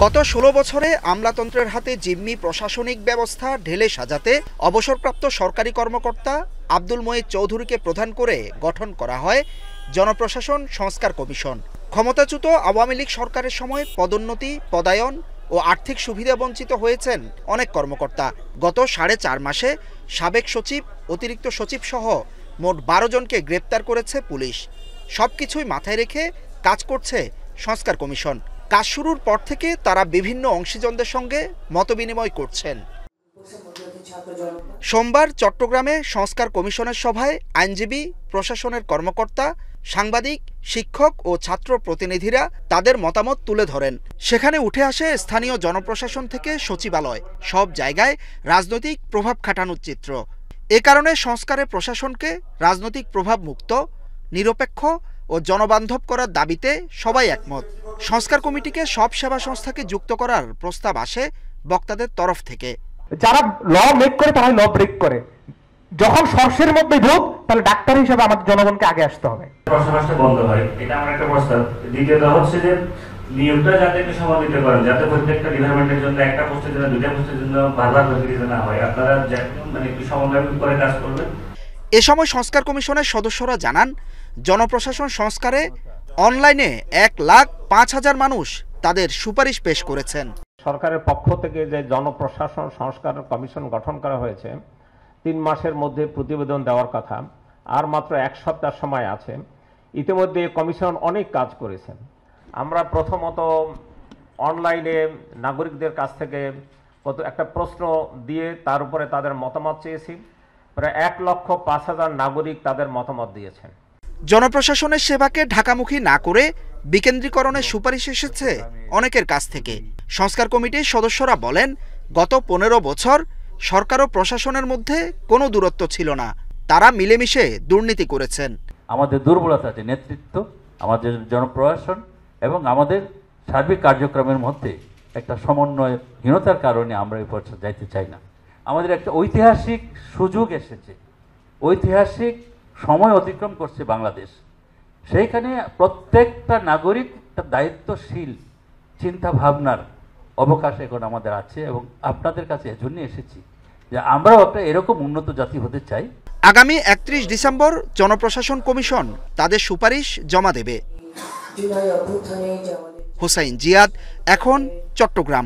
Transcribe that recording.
গত ১৬ বছরে আমলাতন্ত্রের হাতে জিম্মি প্রশাসনিক ব্যবস্থা ঢেলে সাজাতে অবসরপ্রাপ্ত সরকারি কর্মকর্তা আব্দুল মঈদ চৌধুরীকে প্রধান করে গঠন করা হয় জনপ্রশাসন সংস্কার কমিশন। ক্ষমতাচ্যুত আওয়ামী লীগ সরকারের সময় পদোন্নতি, পদায়ন ও আর্থিক সুবিধা বঞ্চিত হয়েছেন অনেক কর্মকর্তা। গত ৪.৫ মাসে সাবেক সচিব, অতিরিক্ত সচিব সহ মোট ১২ জনকে গ্রেপ্তার করেছে পুলিশ। সবকিছুই মাথায় রেখে কাজ করছে সংস্কার কমিশন। কাজ শুরুর পর থেকে তারা বিভিন্ন অংশীজনদের সঙ্গে মতবিনিময় করছেন। সোমবার চট্টগ্রামে সংস্কার কমিশনের সভায় আইনজীবী, প্রশাসনের কর্মকর্তা, সাংবাদিক, শিক্ষক ও ছাত্র প্রতিনিধিরা তাদের মতামত তুলে ধরেন। সেখানে উঠে আসে স্থানীয় জনপ্রশাসন থেকে সচিবালয় সব জায়গায় রাজনৈতিক প্রভাব খাটানোর চিত্র। এ কারণে সংস্কারে প্রশাসনকে রাজনৈতিক প্রভাব মুক্ত, নিরপেক্ষ ও জনবান্ধব করার দাবিতে সবাই একমত। সংস্কার কমিটিকে সব সেবা সংস্থাকে যুক্ত করার প্রস্তাব আসে বক্তাদের তরফ থেকে। যারা ল মেক করে তারা ল ব্রেক করে। যখন সর্ষের মধ্যে ভূত, তাহলে ডাক্তার হিসেবে আমাদের জনগণকে আগে আসতে হবে। প্রশাসনটা বন্ধ হয়, এটা আমার একটা প্রস্তাব। দ্বিতীয়ত হচ্ছে যে নিয়োগটা যাতে একটু সমাদিত করেন, যাতে প্রত্যেকটা ডিপার্টমেন্টের জন্য একটা পোস্টের জন্য দুইটা পোস্টের জন্য বারবার প্রতিযোগিতা না হয়। আপনারা মানে একটু সমন্বয় করে কাজ করবেন। এ সময় সংস্কার কমিশনের সদস্যরা জানান, জনপ্রশাসন সংস্কারে অনলাইনে ১,০৫,০০০ মানুষ তাদের সুপারিশ পেশ করেছেন। সরকারের পক্ষ থেকে যে জনপ্রশাসন সংস্কার কমিশন গঠন করা হয়েছে, ৩ মাসের মধ্যে প্রতিবেদন দেওয়ার কথা, আর মাত্র ১ সপ্তাহ সময় আছে। ইতিমধ্যে কমিশন অনেক কাজ করেছেন। আমরা প্রথমত অনলাইনে নাগরিকদের কাছ থেকে একটা প্রশ্ন দিয়ে তার উপরে তাদের মতামত চেয়েছি। প্রায় ১,৫,০০০ নাগরিক তাদের মতামত দিয়েছেন। জনপ্রশাসনের সেবাকে ঢাকামুখী না করে বিকেন্দ্রীকরণের সুপারিশ এসেছে অনেকের কাছ থেকে। সংস্কার কমিটির সদস্যরা বলেন, গত ১৫ বছর সরকার ও প্রশাসনের মধ্যে কোনো দূরত্ব ছিল না। তারা মিলেমিশে দুর্নীতি করেছেন। আমাদের দুর্বলতা আছে নেতৃত্ব, আমাদের জনপ্রশাসন এবং আমাদের সার্বিক কার্যক্রমের মধ্যে একটা সমন্বয়হীনতার কারণে আমরা এই পর্যায়ে যাইতে চাই না। আমাদের একটা ঐতিহাসিক সুযোগ এসেছে, ঐতিহাসিক সময় অতিক্রম করছে বাংলাদেশ। সেইখানে প্রত্যেকটা নাগরিক একটা দায়িত্বশীল চিন্তা ভাবনার অবকাশ এখন আমাদের আছে এবং আপনাদের কাছে এজন্য এসেছি যে আমরাও একটা এরকম উন্নত জাতি হতে চাই। আগামী ৩১ ডিসেম্বর জনপ্রশাসন কমিশন তাদের সুপারিশ জমা দেবে। হুসাইন জিয়াদ, এখন চট্টগ্রাম।